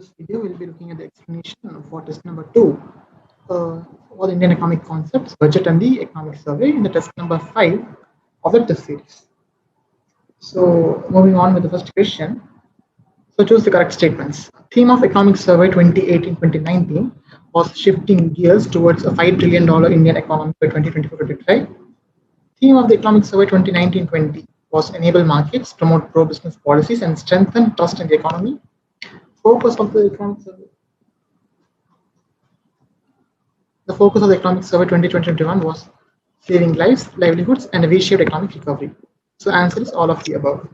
this video, we'll be looking at the explanation for test number 2 for the Indian economic concepts, budget and the economic survey in the test number 5 of the test series. So moving on with the first question. So choose the correct statements. Theme of economic survey 2018-2019 was shifting gears towards a $5 trillion Indian economy by 2024-25. Theme of the economic survey 2019-20 was enable markets, promote pro-business policies and strengthen trust in the economy. Focus of the economic survey. The focus of the economic survey 2021 was saving lives, livelihoods, and a V-shaped economic recovery. So answer is all of the above.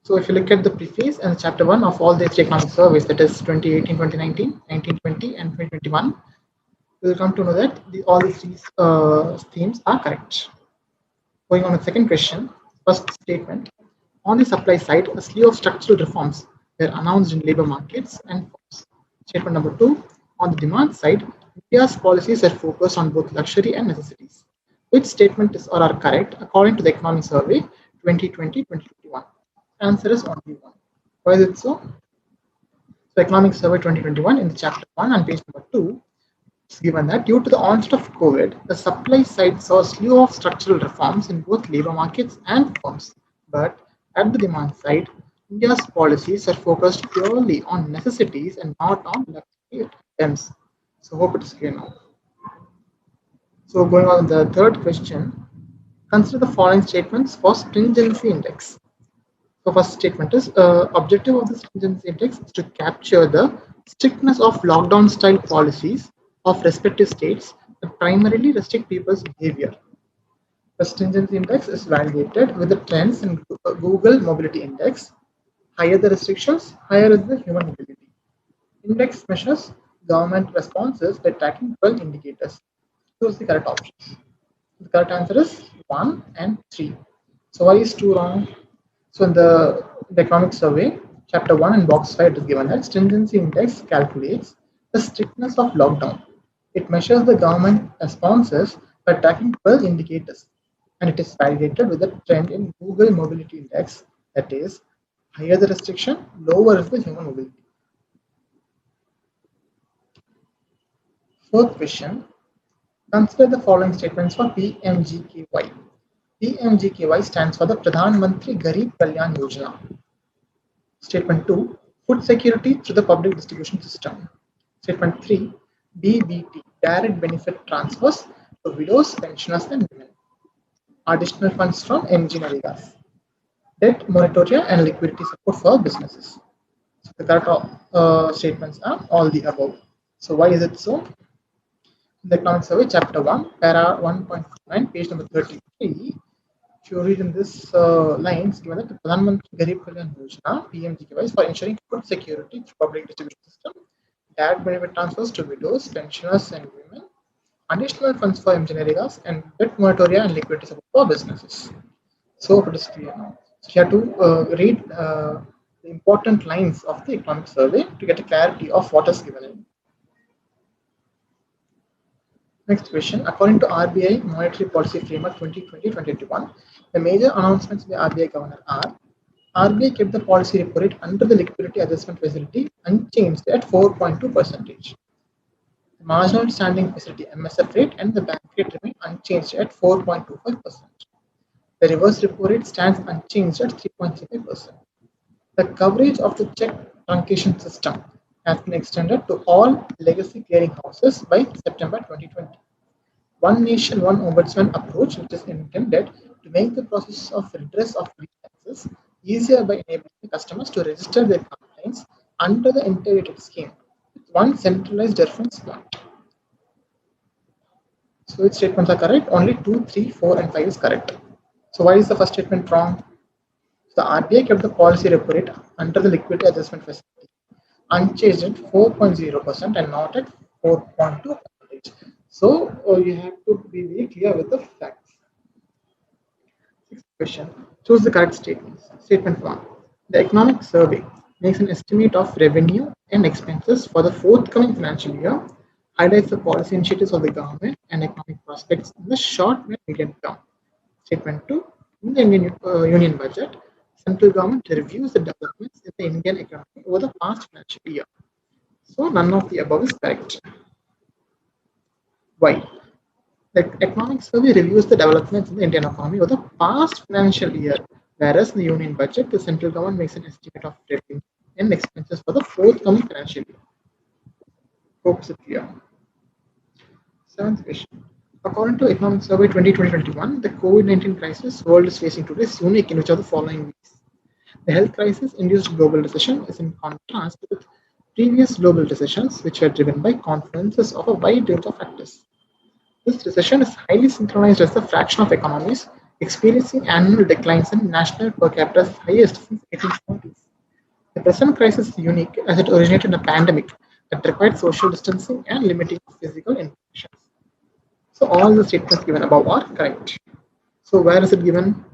So if you look at the preface and chapter 1 of all the three economic surveys, that is 2018, 2019, 1920, and 2021, we will come to know that all these three themes are correct. Going on to the second question, first statement. On the supply side, a slew of structural reforms were announced in labor markets and firms. Statement number 2. On the demand side, India's policies are focused on both luxury and necessities. Which statement is or are correct according to the economic survey 2020-2021? Answer is only one. Why is it so? So economic survey 2021 in the chapter 1 on page number 2, it's given that due to the onset of COVID, the supply side saw a slew of structural reforms in both labor markets and firms. But at the demand side, India's policies are focused purely on necessities and not on luxury items. So hope it is clear now. So going on to the third question, consider the following statements for stringency index. So first statement is objective of the stringency index is to capture the strictness of lockdown style policies of respective states that primarily restrict people's behavior. The stringency index is validated with the trends in Google Mobility Index. Higher the restrictions, higher is the human mobility. Index measures government responses by tracking 12 indicators. Choose the correct options. The correct answer is 1 and 3. So why is 2 wrong? So in the economic survey, chapter 1 in box 5 is given that stringency index calculates the strictness of lockdown. It measures the government responses by tracking 12 indicators, and it is validated with a trend in Google Mobility Index, that is, higher the restriction, lower is the human mobility. Fourth question, consider the following statements for PMGKY. PMGKY stands for the Pradhan Mantri Garib Kalyan Yojana. Statement 2, food security through the public distribution system. Statement 3, DBT, direct benefit transfers to widows, pensioners, and women. Additional funds from MGNREGA. Debt moratoria and liquidity support for businesses. So the correct statements are all the above. So why is it so? The economic survey, chapter 1, para 1.9, page number 33. If you read in this lines, given that the Pradhan Mantri Garib Kalyan Yojana (PMGKY) is for ensuring food security through public distribution system, direct benefit transfers to widows, pensioners, and women, additional funds for MGNREGA, and debt moratoria and liquidity support for businesses. So it is clear now. So you have to read the important lines of the economic survey to get a clarity of what is given in. Next question. According to RBI Monetary Policy Framework 2020-2021, the major announcements by RBI Governor are: RBI kept the policy repo rate under the liquidity adjustment facility unchanged at 4.2%. The marginal standing facility MSF rate and the bank rate remain unchanged at 4.25%. The reverse repo rate stands unchanged at 3.35%. The coverage of the check truncation system has been extended to all legacy clearing houses by September 2020. One nation, one ombudsman approach, which is intended to make the process of redress of grievances easier by enabling the customers to register their complaints under the integrated scheme with one centralized reference point. So which statements are correct? Only 2, 3, 4, and 5 is correct. So why is the first statement wrong? The RBI kept the policy repo rate under the liquidity adjustment facility unchanged at 4.0% and not at 4.2%. So you have to be very clear with the facts. Sixth question. Choose the correct statements. Statement 1. The economic survey makes an estimate of revenue and expenses for the forthcoming financial year, highlights the policy initiatives of the government and economic prospects in the short and medium term. Statement 2. In the Indian Union budget, central government reviews the developments in the Indian economy over the past financial year. So none of the above is correct. Why? The economic survey reviews the developments in the Indian economy over the past financial year, whereas in the union budget, the central government makes an estimate of revenue and expenses for the forthcoming financial year. Hope it's clear. Seventh question. According to Economic Survey 2020-21, the COVID-19 crisis world is facing today is unique in which of the following ways. The health crisis induced global recession is in contrast with previous global recessions, which were driven by confluences of a wide range of factors. This recession is highly synchronized as the fraction of economies experiencing annual declines in national per capita highest since 1870s. The present crisis is unique as it originated in a pandemic that required social distancing and limiting physical interactions. So all the statements given above are correct. So where is it given?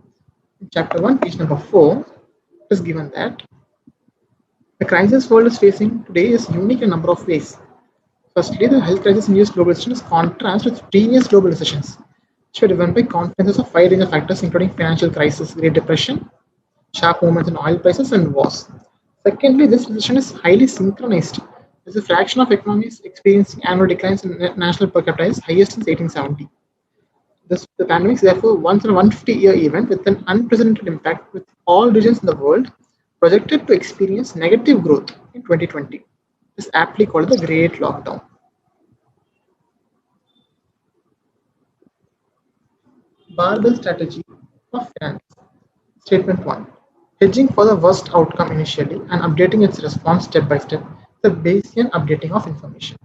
In chapter 1, page number 4, it is given that the crisis world is facing today is unique in a number of ways. Firstly, the health crisis induced global recession is contrast with previous global recessions, which were driven by confluences of wide range of factors, including financial crisis, Great Depression, sharp movements in oil prices, and wars. Secondly, this recession is highly synchronized. As a fraction of economies experiencing annual declines in national per capita is highest since 1870. The pandemic is therefore once in a 150-year event with an unprecedented impact, with all regions in the world projected to experience negative growth in 2020. It is aptly called the Great Lockdown. Barbell strategy of finance. Statement 1. Hedging for the worst outcome initially and updating its response step by step, the Bayesian updating of information.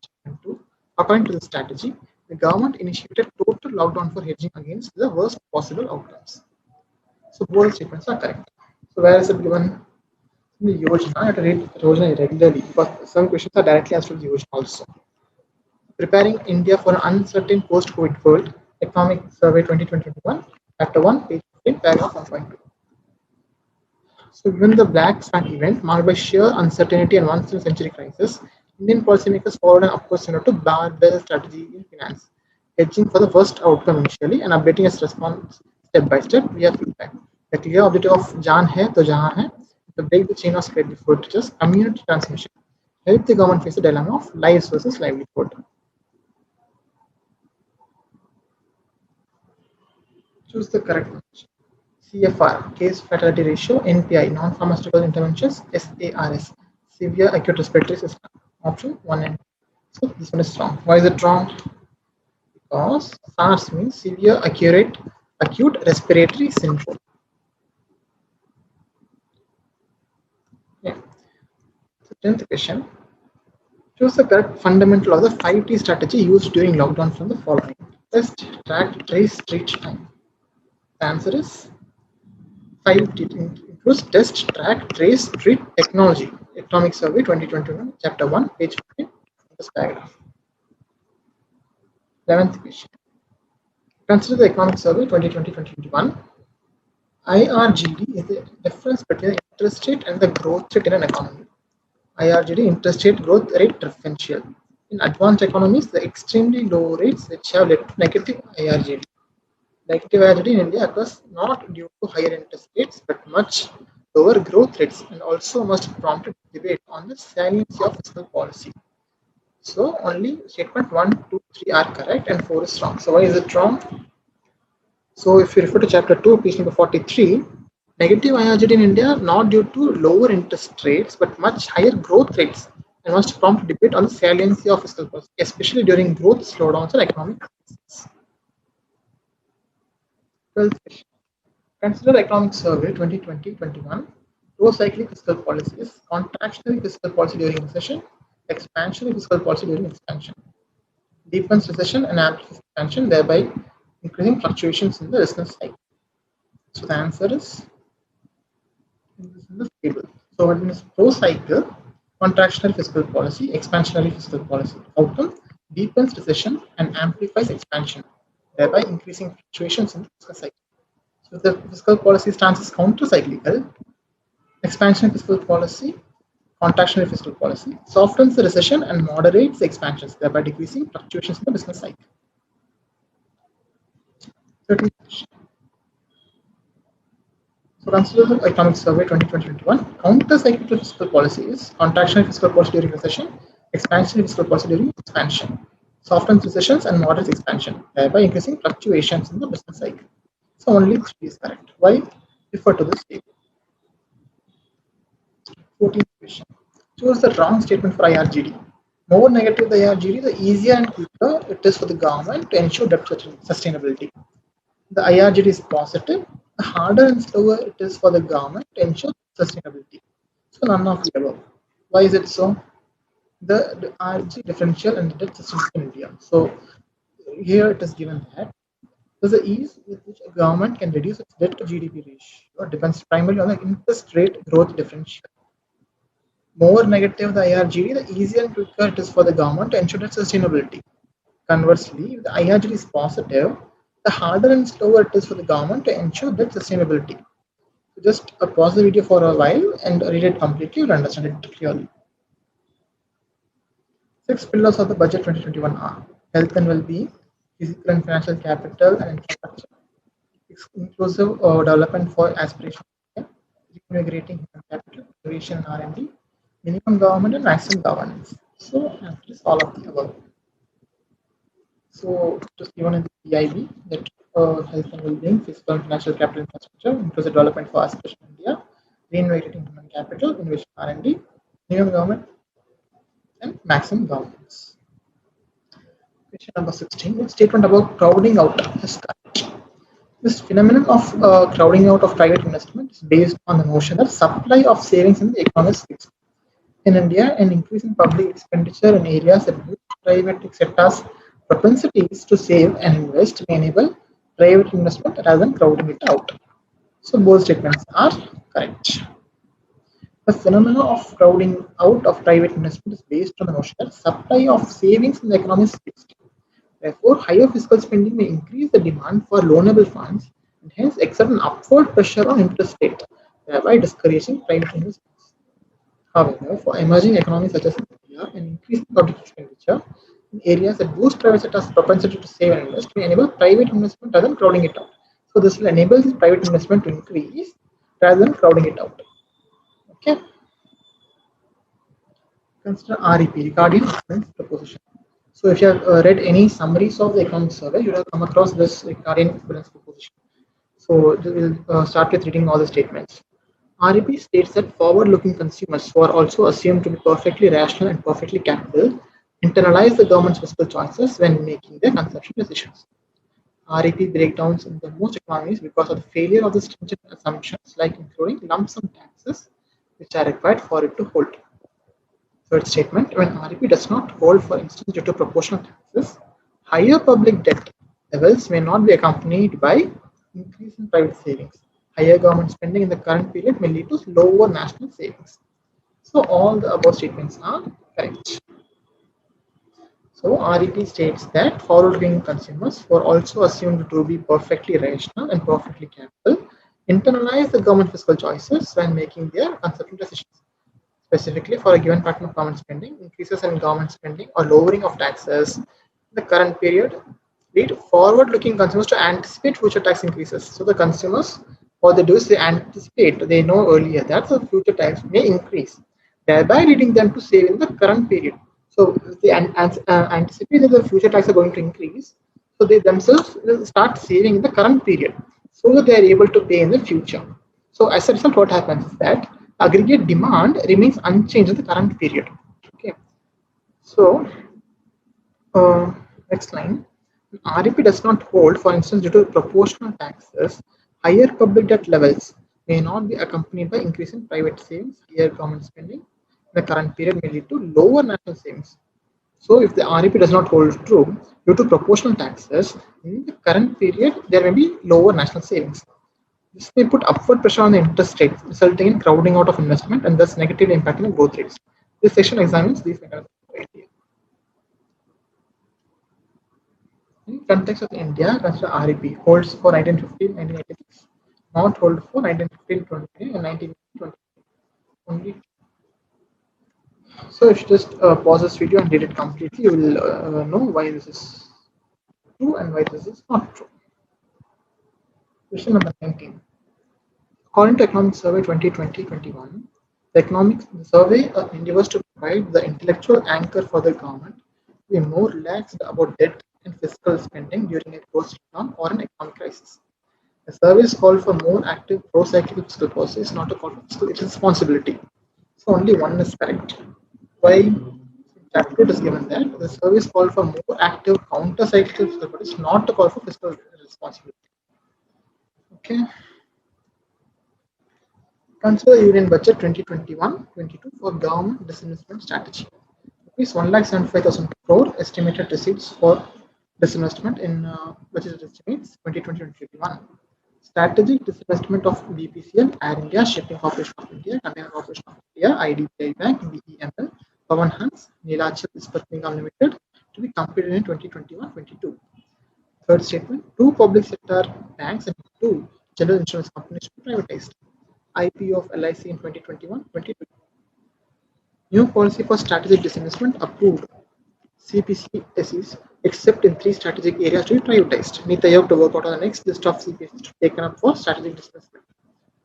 Statement 2. According to the strategy, the government initiated total lockdown for hedging against the worst possible outcomes. So both statements are correct. So where is it given? In the Yojana, I have to read Yojana regularly because some questions are directly asked from the Yojana also. Preparing India for an uncertain post-COVID world, Economic Survey 2021, Chapter 1, page 15, paragraph 1.2. So given the Black Swan event marked by sheer uncertainty and once-in-a-century crisis, Indian policymakers followed an upward similar to barbell strategy in finance, hedging for the worst outcome initially and updating its response step by step via feedback. The clear objective of Jaan Hai To Jahan Hai is to break the chain of spread before it reaches community transmission, help the government face the dilemma of lives versus livelihood. Choose the correct option. CFR, case fatality ratio, NPI, non-pharmaceutical interventions, SARS, severe acute respiratory system. Option 1 and 2. So this one is wrong. Why is it wrong? Because SARS means severe acute respiratory syndrome. Yeah. So 10th question. Choose the correct fundamental of the 5T strategy used during lockdown from the following. Test, track, trace, treat, time. The answer is 5T includes test, track, trace, treat, technology. Economic Survey 2021, Chapter 1, page 15, this paragraph. 11th question. Consider the Economic Survey 2020-2021. IRGD is the difference between the interest rate and the growth rate in an economy. IRGD, interest rate growth rate differential. In advanced economies, the extremely low rates which have led to negative IRGD. Negative IRGD in India occurs not due to higher interest rates but much lower growth rates, and also must prompt debate on the saliency of fiscal policy. So only statement 1, 2, 3 are correct and 4 is wrong. So why is it wrong? So if you refer to chapter 2, page number 43, negative IRGD in India not due to lower interest rates but much higher growth rates, and must prompt debate on the saliency of fiscal policy, especially during growth slowdowns or economic crises. 12th question. Consider Economic Survey 2020-21. Pro-cyclic fiscal policies, contractionary fiscal policy during recession, expansionary fiscal policy during expansion. Deepens recession and amplifies expansion, thereby increasing fluctuations in the business cycle. So the answer is in this table. So what means pro-cycle, contractionary fiscal policy, expansionary fiscal policy. Outcome, deepens recession and amplifies expansion, thereby increasing fluctuations in the business cycle. So the fiscal policy stance is counter-cyclical. Expansionary fiscal policy, contractionary fiscal policy, softens the recession and moderates the expansions, thereby decreasing fluctuations in the business cycle. 13th question. So consider the Economic Survey 2021. Counter-cyclical fiscal policy is contractionary fiscal policy during recession, expansionary fiscal policy during expansion, softens recessions and moderates expansion, thereby increasing fluctuations in the business cycle. So only 3 is correct. Why? Refer to this table. 14th question. Choose the wrong statement for IRGD. More negative the IRGD, the easier and quicker it is for the government to ensure debt sustainability. The IRGD is positive, the harder and slower it is for the government to ensure sustainability. So none of the above. Why is it so? The IRG differential and the debt system in India. So here it is given that there's the ease with which a government can reduce its debt to GDP ratio depends primarily on the interest rate growth differential. More negative the IRGD, the easier and quicker it is for the government to ensure that sustainability. Conversely, if the IRGD is positive, the harder and slower it is for the government to ensure that sustainability. So just pause the video for a while and read it completely, you'll understand it clearly. 6 pillars of the budget 2021 are health and well-being, physical and financial capital and infrastructure, inclusive development for aspiration, reintegrating human capital, innovation and R&D, minimum government and maximum governance. So after this, all of the above. So it was given in the PIB that health and well-being, physical and financial capital infrastructure, inclusive development for aspiration India, reinvigorating human capital, innovation R&D, minimum government and maximum governance. Question number 16. Statement about crowding out is correct. This phenomenon of crowding out of private investment is based on the notion that supply of savings in the economy is fixed. In India, an increase in public expenditure in areas that boost private sector's propensities to save and invest may enable private investment rather than crowding it out. So both statements are correct. The phenomenon of crowding out of private investment is based on the notion that supply of savings in the economy is fixed. Therefore, higher fiscal spending may increase the demand for loanable funds and hence exert an upward pressure on interest rate, thereby discouraging private investments. However, for emerging economies such as India, an increase in public expenditure in areas that boost private sector's propensity to save and invest may enable private investment rather than crowding it out. So this will enable this private investment to increase rather than crowding it out. Okay. Consider REP, Ricardian Equivalence Proposition. So if you have read any summaries of the economic survey, you would have come across this Ricardian Equivalence Proposition. So we'll start with reading all the statements. REP states that forward-looking consumers who are also assumed to be perfectly rational and perfectly capable internalize the government's fiscal choices when making their consumption decisions. REP breakdowns in the most economies because of the failure of the stringent assumptions like including lump sum taxes which are required for it to hold. Third statement, when REP does not hold, for instance, due to proportional taxes, higher public debt levels may not be accompanied by increase in private savings. Higher government spending in the current period may lead to lower national savings. So all the above statements are correct. So REP states that forward-looking consumers who are also assumed to be perfectly rational and perfectly capable internalize the government fiscal choices when making their consumption decisions. Specifically for a given pattern of government spending, increases in government spending or lowering of taxes in the current period lead forward-looking consumers to anticipate future tax increases. So the consumers, what they do is they anticipate, they know earlier that the future tax may increase, thereby leading them to save in the current period. So they anticipate that the future taxes are going to increase, so they themselves will start saving in the current period, so that they are able to pay in the future. So as a result, what happens is that aggregate demand remains unchanged in the current period. Okay. So next line. REP does not hold, for instance, due to proportional taxes, higher public debt levels may not be accompanied by increase in private savings. Higher government spending in the current period may lead to lower national savings. So if the REP does not hold true due to proportional taxes, in the current period there may be lower national savings. This may put upward pressure on the interest rates, resulting in crowding out of investment and thus negatively impacting the growth rates. This section examines these mechanisms of India. In context of India, consider REP holds for 1915-1986, not hold for 1915-20 and 1920. Only. So if you just pause this video and read it completely, you will know why this is true and why this is not true. Question number 19. According to Economic Survey 2020-21, the economic survey endeavors to provide the intellectual anchor for the government to be more relaxed about debt and fiscal spending during a post-lockdown or an economic crisis. The survey is called for more active pro-cyclical fiscal policies, not a call for fiscal irresponsibility. So only one is correct. Why? Chapter is given that the survey is called for more active counter-cyclical fiscal policies, not a call for fiscal responsibility. Okay. Consider Union Budget 2021-22 for government disinvestment strategy. Rupees 1,75,000 crore estimated receipts for disinvestment in budget estimates 2020-2021. Strategic disinvestment of BPCL, Air India, Shipping Corporation of India, Container Corporation of India, IDBI Bank, BEML, Pawan Hans, Neelachal Ispat Nigam Limited to be completed in 2021-22. Third statement, two public sector banks and two general insurance companies to be privatized. IPO of LIC in 2021-22. New policy for strategic disinvestment approved. CPCSEs except in three strategic areas to be privatized. Need the to work out on the next list of CPSEs to be taken up for strategic disinvestment.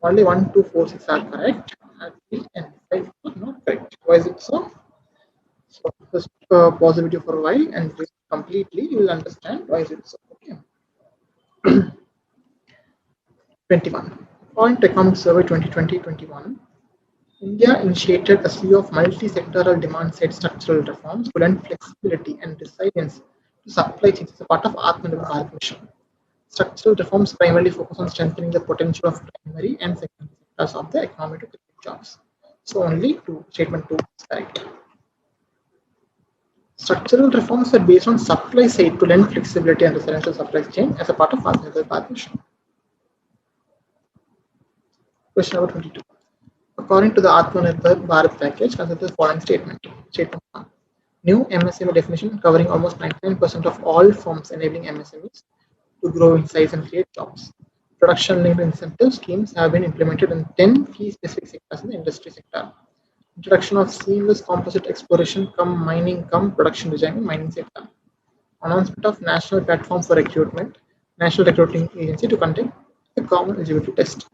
Only 1, 2, 4, 6 are correct, and 3 and 5 are not correct. Why is it so? So just pause the video for a while and read completely. You will understand why is it so. Okay. 21. According to Economic Survey 2020-21, India initiated a slew of multi-sectoral demand-side structural reforms to lend flexibility and resilience to supply chains as a part of Atmanirbhar Bharat mission. Structural reforms primarily focus on strengthening the potential of primary and secondary sectors of the economy to create jobs. So only statement 2 is correct. Structural reforms are based on supply side to lend flexibility and resilience to supply chain as a part of Atmanirbhar Bharat mission. Question number 22. According to the Atmanirbhar Bharat package, consider the following statement. Statement 1. New MSME definition covering almost 99% of all firms enabling MSMEs to grow in size and create jobs. Production-linked incentive schemes have been implemented in 10 key specific sectors in the industry sector. Introduction of seamless composite exploration cum mining cum production design in mining sector. Announcement of national platform for recruitment, National Recruiting Agency to conduct a common eligibility test.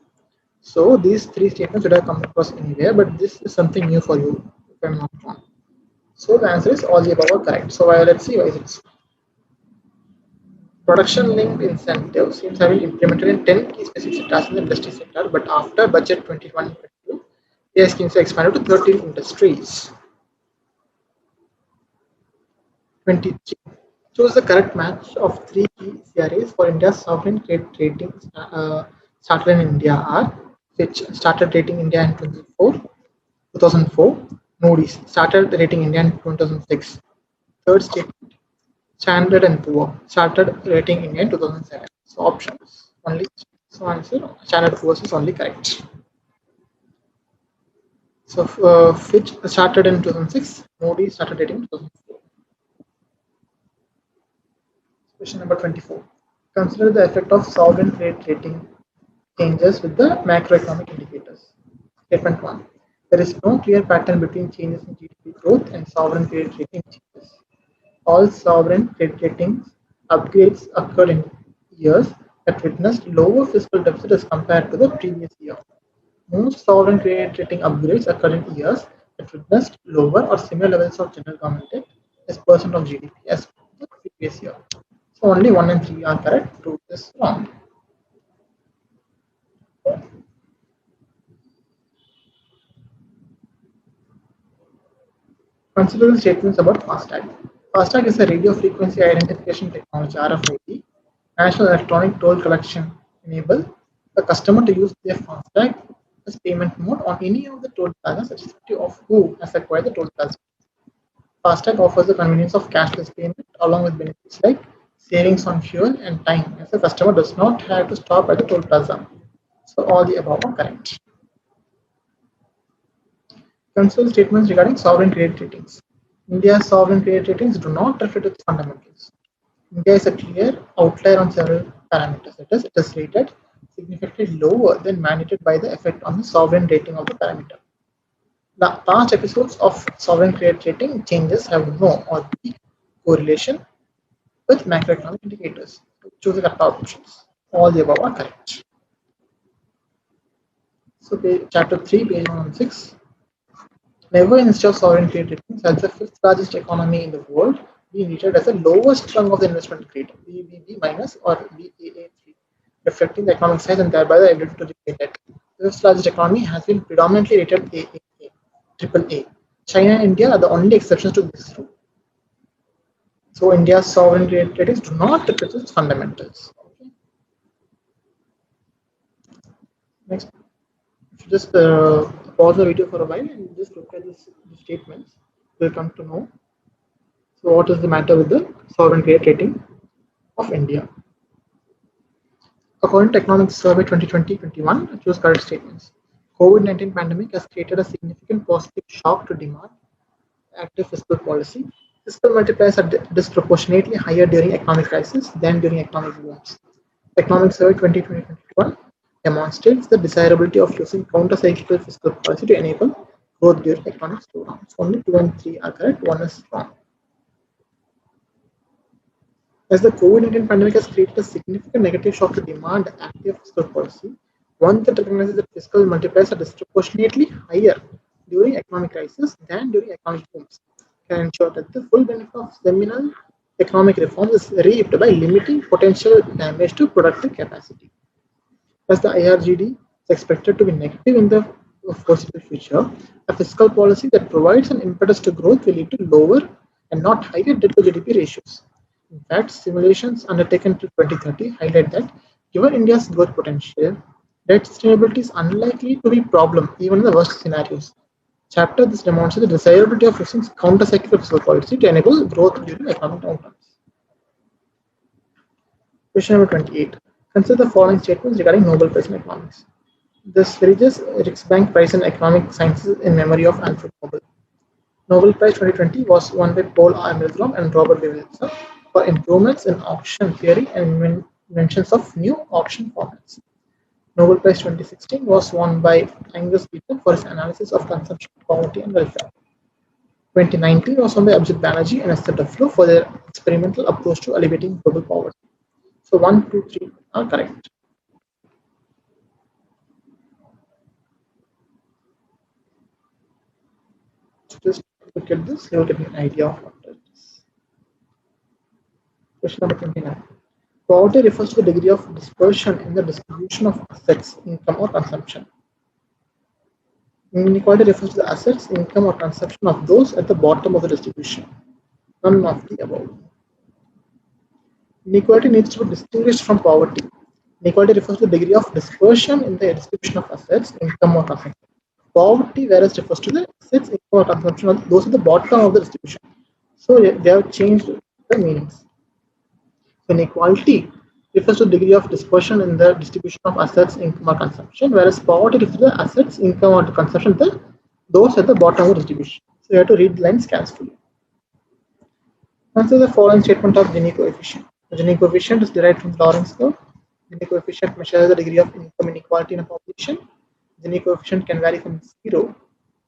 So these three statements would have come across anywhere, but this is something new for you, if I'm not wrong. So the answer is all the above are correct. So let's see why is it. Production-linked incentives seems to have been implemented in 10 key specific sectors in the industry sector, but after budget 21-22, they schemes are expanded to 13 industries. 23. Choose the correct match of three key CRAs for India's sovereign credit rating started in India are Fitch started rating India in 2004. Moody's started rating India in 2006. Third statement, Standard and Poor started rating India in 2007. So options only. So answer Standard Poor's is only correct. So Fitch started in 2006. Moody's started rating in 2004. Question number 24. Consider the effect of sovereign credit rating changes with the macroeconomic indicators. Statement 1. There is no clear pattern between changes in GDP growth and sovereign credit rating changes. All sovereign credit ratings upgrades occurred in years that witnessed lower fiscal deficit as compared to the previous year. Most sovereign credit rating upgrades occurred in years that witnessed lower or similar levels of general government debt as percent of GDP as the previous year. So only 1 and 3 are correct, 2 is wrong. Consider the statements about FASTag. FASTag is a radio frequency identification technology (RFID). National Electronic Toll Collection enable the customer to use their FASTag as payment mode on any of the toll plazas, irrespective of who has acquired the toll plaza. FASTag offers the convenience of cashless payment along with benefits like savings on fuel and time, as the customer does not have to stop at the toll plaza. So all the above are correct. Consider statements regarding sovereign credit ratings. India's sovereign credit ratings do not reflect its fundamentals. India is a clear outlier on several parameters. It is rated significantly lower than mandated by the effect on the sovereign rating of the parameter. The past episodes of sovereign credit rating changes have no or weak correlation with macroeconomic indicators. Choose the correct options. All the above are correct. So chapter 3, page 116. Never in history of sovereign credit ratings has the fifth largest economy in the world been rated as the lowest rung of the investment grade, BBB minus or Baa3, reflecting the economic size and thereby the ability to repay debt. The fifth largest economy has been predominantly rated AAA, triple A. China and India are the only exceptions to this rule. So India's sovereign credit ratings do not represent fundamentals. Okay. Next, just pause the video for a while and just look at these statements. We'll come to know. So what is the matter with the sovereign credit rating of India? According to Economic Survey 2020-21, choose correct statements. COVID-19 pandemic has created a significant positive shock to demand active fiscal policy. Fiscal multipliers are disproportionately higher during economic crisis than during economic booms. Economic Survey 2020-21 demonstrates the desirability of using counter-cyclical fiscal policy to enable growth during economic slowdowns. Only 2 and 3 are correct, 1 is wrong. As the COVID-19 pandemic has created a significant negative shock to demand active fiscal policy, one that recognizes that fiscal multipliers are disproportionately higher during economic crisis than during economic booms can ensure that the full benefit of seminal economic reforms is reaped by limiting potential damage to productive capacity. As the IRGD is expected to be negative in the foreseeable future, a fiscal policy that provides an impetus to growth will lead to lower and not higher debt to GDP ratios. In fact, simulations undertaken till 2030 highlight that given India's growth potential, debt sustainability is unlikely to be a problem even in the worst scenarios. Chapter this demonstrates the desirability of using counter-cyclical fiscal policy to enable growth during economic downturns. Question number 28. Consider the following statements regarding Nobel Prize in Economics. The Sveriges Riksbank Prize in Economic Sciences in memory of Alfred Nobel. Nobel Prize 2020 was won by Paul R. Milgrom and Robert Levinson for improvements in auction theory and inventions of new auction formats. Nobel Prize 2016 was won by Angus Deaton for his analysis of consumption, poverty, and welfare. 2019 was won by Abhijit Banerjee and Esther Duflo for their experimental approach to alleviating global poverty. So 1, 2, 3 are correct. Just look at this, you'll get an idea of what it is. Question number 29. Poverty refers to the degree of dispersion in the distribution of assets, income, or consumption. Inequality refers to the assets, income, or consumption of those at the bottom of the distribution. None of the above. Inequality needs to be distinguished from poverty. Inequality refers to the degree of dispersion in the distribution of assets, income, or consumption. Poverty, whereas refers to the assets, income, or consumption of those at the bottom of the distribution. So they have changed the meanings. Inequality refers to the degree of dispersion in the distribution of assets, income, or consumption, whereas poverty refers to the assets, income, or consumption, those at the bottom of the distribution. So you have to read the lines carefully. Answer the following statement of Gini coefficient. The Gini coefficient is derived from the Lorentz curve. Gini coefficient measures the degree of income inequality in a population. Gini coefficient can vary from 0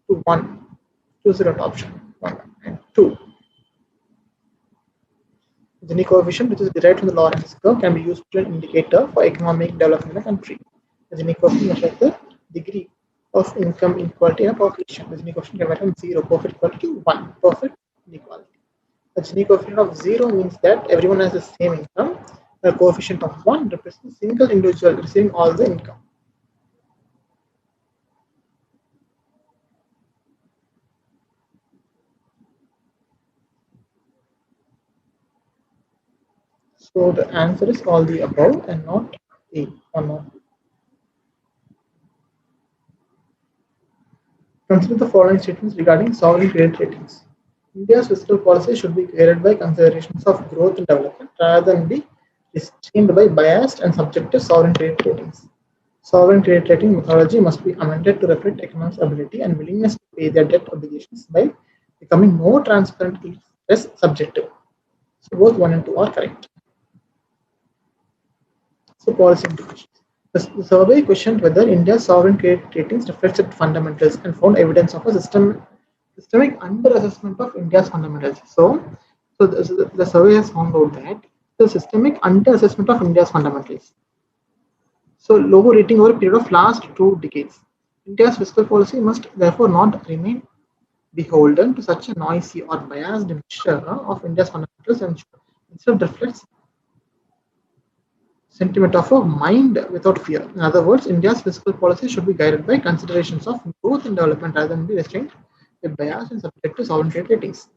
to 1. Choose the right option, 1 and 2. The Gini coefficient, which is derived from the Lorentz curve, can be used as an indicator for economic development in a country. The Gini coefficient measures the degree of income inequality in a population. The Gini coefficient can vary from 0, perfect equality, to 1, perfect inequality. A Gini coefficient of 0 means that everyone has the same income. A coefficient of 1 represents a single individual receiving all the income. So the answer is all the above and not A or not. Consider the following statements regarding sovereign credit ratings. India's fiscal policy should be guided by considerations of growth and development rather than be restrained by biased and subjective sovereign credit ratings. Sovereign credit rating methodology must be amended to reflect economic ability and willingness to pay their debt obligations by becoming more transparent and less subjective. So both 1 and 2 are correct. So policy implications. The survey questioned whether India's sovereign credit ratings reflected fundamentals and found evidence of a systemic underassessment of India's fundamentals. So the survey has found out that the systemic underassessment of India's fundamentals. So low rating over a period of last 2 decades. India's fiscal policy must therefore not remain beholden to such a noisy or biased mixture of India's fundamentals and should instead reflects sentiment of a mind without fear. In other words, India's fiscal policy should be guided by considerations of growth and development rather than be restrained with bias and subject to sovereign trade ratings.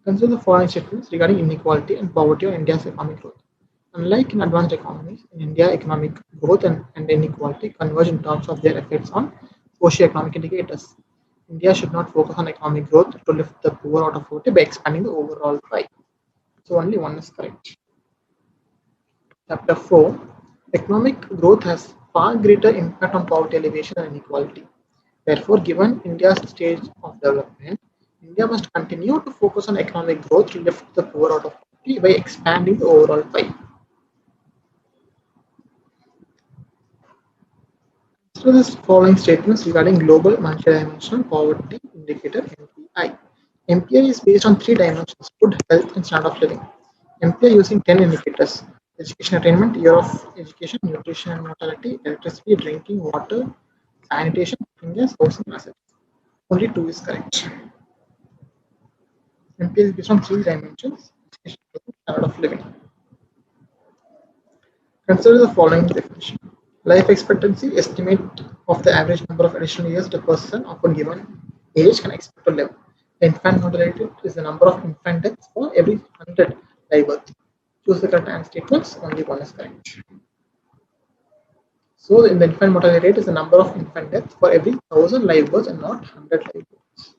Consider the following statements regarding inequality and poverty of India's economic growth. Unlike in advanced economies, in India, economic growth and inequality converge in terms of their effects on socio-economic indicators. India should not focus on economic growth to lift the poor out of poverty by expanding the overall pie. So only one is correct. Chapter 4. Economic growth has far greater impact on poverty alleviation and inequality. Therefore, given India's stage of development, India must continue to focus on economic growth to lift the poor out of poverty by expanding the overall pie. So, the following statements regarding global multidimensional poverty indicator (MPI). MPI is based on three dimensions: food, health, and standard of living. MPI using 10 indicators: education attainment, year of education, nutrition and mortality, electricity, drinking water, sanitation, gas, housing, assets. Only two is correct. MPI is based on three dimensions: education, standard of living. Consider the following definition. Life expectancy estimate of the average number of additional years a person of a given age can expect to live. The infant mortality rate is the number of infant deaths for every 100 live births. Choose the correct answer statements, only one is correct. So in the infant mortality rate is the number of infant deaths for every 1000 live births and not 100 live births.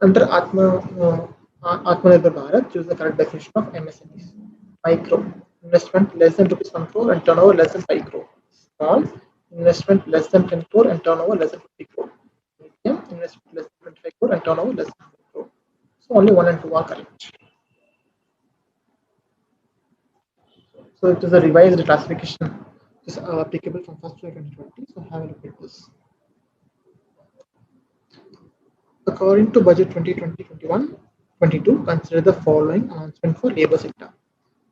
Under Atmanirbhar Bharat, choose the correct definition of MSMEs. Micro, investment less than rupees 1 crore and turnover less than 5 crore. Small, investment less than 10 crore and turnover less than 50 crore. Medium, investment less than 25 crore and turnover less than 100 crore. So only 1 and 2 are correct. So it is a revised classification which is applicable from 1st July 2020. So have a look at this. According to Budget 2020-21-22, consider the following announcement for labor sector.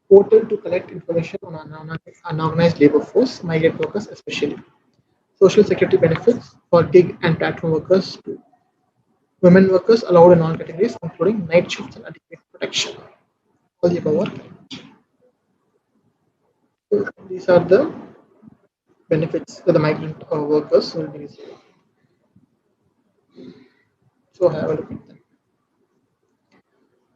Portal to collect information on unorganized labor force, migrant workers especially. Social security benefits for gig and platform workers too. Women workers allowed in all categories, including night shifts and adequate protection. All the above are correct. So these are the benefits that the migrant workers will be receiving. So have a look at them.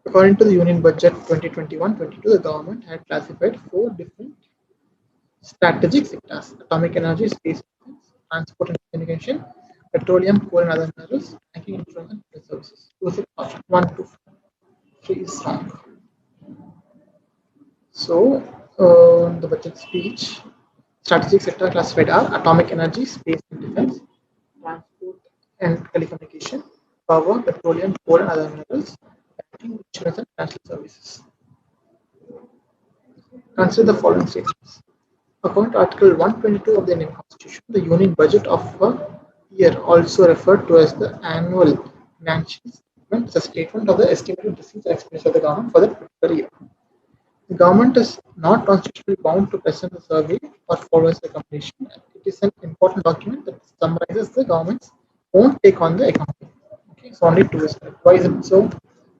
According to the Union Budget 2021-22, the government had classified 4 different strategic sectors: atomic energy, space defense, transport and communication, petroleum, coal and other minerals, banking, insurance and health services. Choose option 1, 2, 3 is wrong. So, the budget speech, strategic sector classified are atomic energy, space and defense, transport and telecommunication, power, petroleum, coal and other minerals, banking, insurance and financial services. Consider the following statements. According to Article 122 of the Indian Constitution, the Union Budget of a year, also referred to as the annual financial statement, is a statement of the estimated receipts and expenditure of the government for the particular year. The government is not constitutionally bound to present the survey or follow its recommendation. It is an important document that summarizes the government's own take on the economy. Okay, so only two is correct. Why is it so?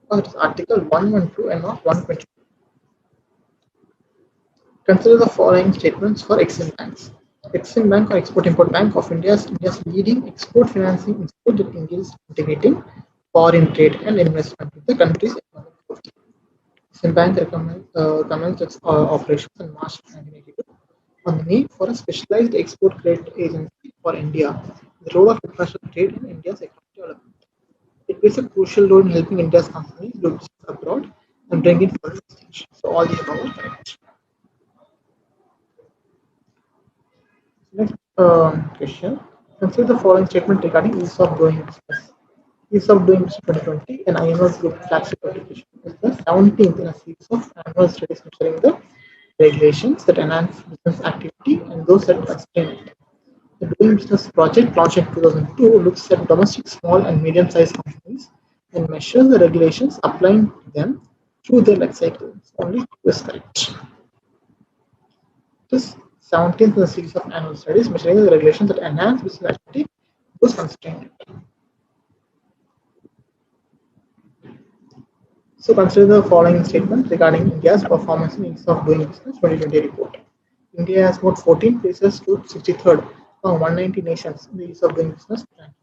Because it is Article 112 and not 122. Consider the following statements for Exim Banks. Exim Bank or Export-Import Bank of India is India's leading export financing institute that engages integrating foreign trade and investment with the country's economic growth. Exim Bank commenced its operations in March 1982 on the need for a specialized export credit agency for India, the role of international trade in India's economic development. It plays a crucial role in helping India's companies do business abroad and bring in foreign exchange. So all the above are correct. Next question. Consider the following statement regarding ease of doing business. Ease of doing business 2020, an IMS Group flagship application, is the 17th in a series of annual studies considering the regulations that enhance business activity and those that constrain it. The Doing Business project, launched in 2002, looks at domestic small and medium-sized companies and measures the regulations applying to them through their life cycle. Only two is correct. This 17th in the series of annual studies measuring the regulations that enhance business activity was constrained. So consider the following statement regarding India's performance in ease of doing business 2020 report. India has moved 14 places to 63rd among 190 nations in the ease of doing business ranking.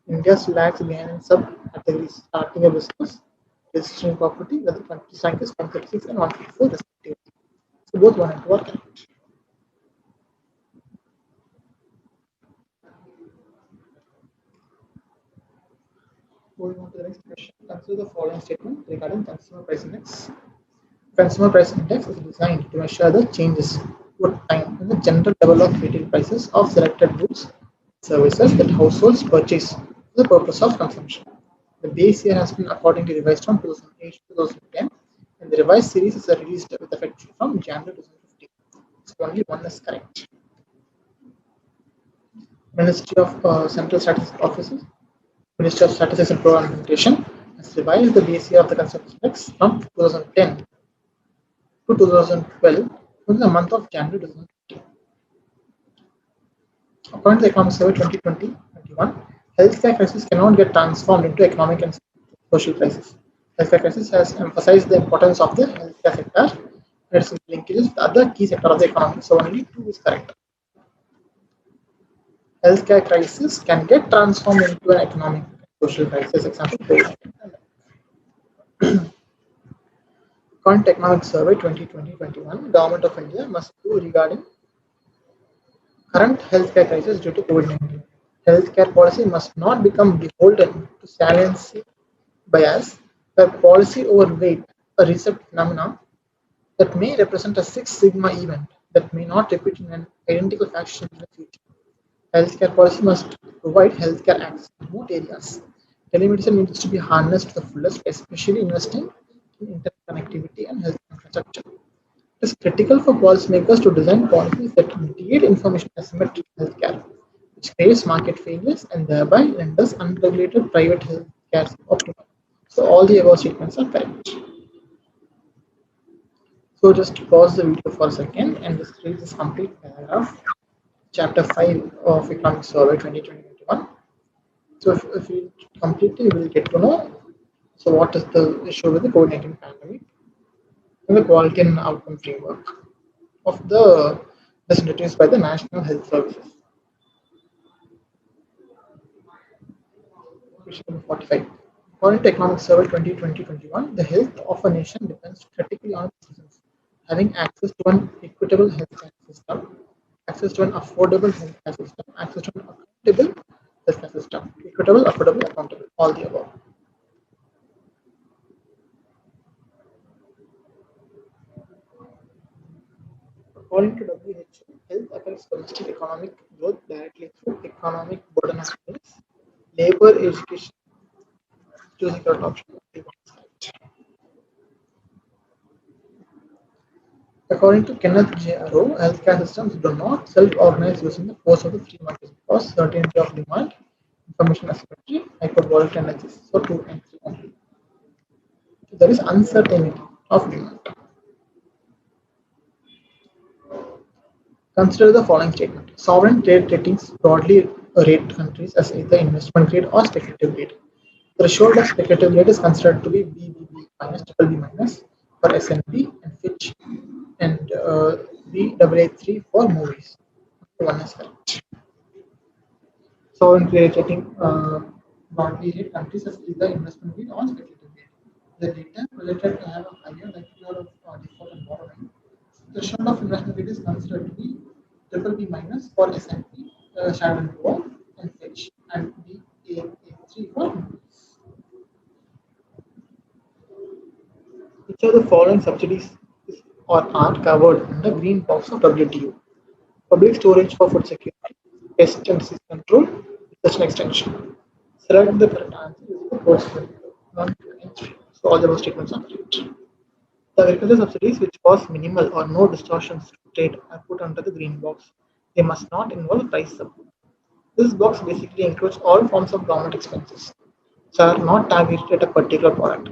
India still lags behind in sub-categories starting a business, registering property, where the country's rank is 136 and 154 respectively. So both 1 and 2 are correct. Moving on to the next question, consider the following statement regarding consumer price index. Consumer price index is designed to measure the changes over time in the general level of retail prices of selected goods and services that households purchase for the purpose of consumption. The base year has been accordingly revised from 2008 to 2010, and the revised series is released with effect from January 2015. So only one is correct. Ministry of Central Statistics Offices, Ministry of Statistics and Program Implementation has revised the base year of the consumer index from 2010 to 2012 in the month of January 2015. According to the Economic Survey 2020-21, healthcare crisis cannot get transformed into economic and social crisis. Healthcare crisis has emphasized the importance of the healthcare sector and its linkages with other key sectors of the economy. So only 2 is correct. Healthcare crisis can get transformed into an economic and social crisis. Example, COVID. According to Economic Survey 2020-21, Government of India must do regarding current healthcare crisis due to COVID-19. Healthcare policy must not become beholden to saliency bias, where policy overweight a recent phenomena that may represent a Six Sigma event that may not repeat in an identical fashion in the future. Healthcare policy must provide healthcare access in remote areas. Telemedicine needs to be harnessed to the fullest, especially investing in interconnectivity and health infrastructure. It is critical for policymakers to design policies that mitigate information asymmetry in healthcare, which creates market failures and thereby renders unregulated private healthcare optimal. So all the above statements are correct. So just pause the video for a second and just read this complete paragraph, chapter 5 of Economic Survey 2021. So if we completely will get to know, so what is the issue with the COVID-19 pandemic and the quality and outcome framework of the introduced by the National Health Services. Question number 45. According to Economic Survey 2020-21, the health of a nation depends critically on its citizens having access to an equitable healthcare system, access to an affordable healthcare system, access to an accountable healthcare system, equitable, affordable, accountable, all the above. According to WHO, health affects domestic economic growth directly through economic burden of bills, labor, education, choosing your option. According to Kenneth J. Arrow, healthcare systems do not self-organize using the force of the free market because certainty of demand, information asymmetry, hyperbolic tendencies, so 2 and 3 only. So there is uncertainty of demand. Consider the following statement. Sovereign trade ratings broadly rate countries as either investment grade or speculative grade. The threshold of speculative grade is considered to be BBB minus, BBB minus for S&P and Fitch, and Baa3 for Moody's. One is correct. Sovereign trade rating broadly rate countries as either investment grade or speculative grade. The data projected to have a higher likelihood of default and borrowing. The threshold of investment grade is considered to be BBB minus for S&P, Standard & Poor's, and Fitch, and Baa3 for Moody's. Which of the following subsidies or are covered in the green box of WTO? Public storage for food security, pest and disease control, research and extension. Select the correct answer using the course non So all the statements are correct. The agricultural subsidies which cause minimal or no distortions to trade are put under the green box. They must not involve price support. This box basically includes all forms of government expenses which are not targeted at a particular product,